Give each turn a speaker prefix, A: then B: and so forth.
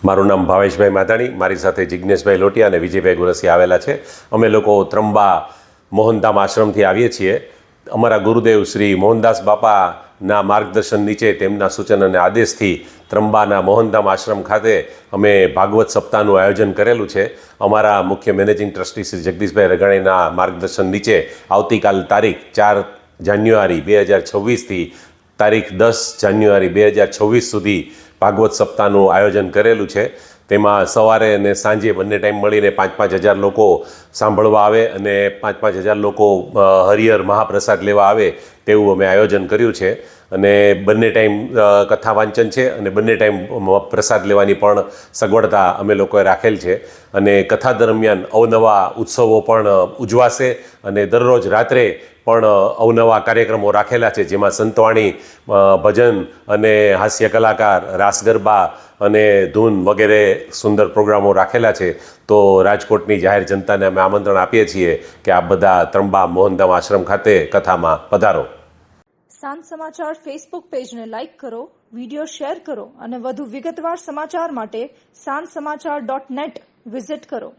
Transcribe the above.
A: મારું નામ ભાવેશભાઈ માધાણી, મારી સાથે જિજ્ઞેશભાઈ લોટિયા અને વિજયભાઈ ગુરસિયા આવેલા છે. અમે લોકો ત્રંબા મોહનધામ આશ્રમથી આવીએ છીએ. અમારા ગુરુદેવ શ્રી મોહનદાસ બાપાના માર્ગદર્શન નીચે, તેમના સૂચન અને આદેશથી ત્રંબાના મોહનધામ આશ્રમ ખાતે અમે ભાગવત સપ્તાહનું આયોજન કરેલું છે. અમારા મુખ્ય મેનેજિંગ ટ્રસ્ટી શ્રી જગદીશભાઈ રઘાણીના માર્ગદર્શન નીચે આવતીકાલ તારીખ 4 જાન્યુઆરી 2026થી તારીખ 10 જાન્યુઆરી 2026 સુધી ભાગવત સપ્તાહનું આયોજન કરેલું છે. તેમાં સવારે અને સાંજે બંને ટાઈમ મળીને 5-5 હજાર લોકો સાંભળવા આવે અને 5-5 હજાર લોકો હરિહર મહાપ્રસાદ લેવા આવે તેવું અમે આયોજન કર્યું છે. અને બંને ટાઈમ કથા વાંચન છે અને બંને ટાઈમ પ્રસાદ લેવાની પણ સગવડતા અમે લોકોએ રાખેલ છે. અને કથા દરમિયાન અવનવા ઉત્સવો પણ ઉજવાશે અને દરરોજ રાત્રે પણ અવનવા કાર્યક્રમો રાખેલા છે, જેમાં સંતવાણી, ભજન અને હાસ્ય કલાકાર, રાસ ગરબા અને ધૂન વગેરે સુંદર પ્રોગ્રામો રાખેલા છે. તો રાજકોટની જાહેર જનતાને અમે આમંત્રણ આપીએ છીએ કે આપ બધા ત્રંબા મોહનધામ આશ્રમ ખાતે કથામાં પધારો.
B: સાંજ સમાચાર ફેસબુક પેજને લાઇક કરો, વિડીયો શેર કરો અને વધુ વિગતવાર સમાચાર માટે sanssamachar.net વિઝિટ કરો.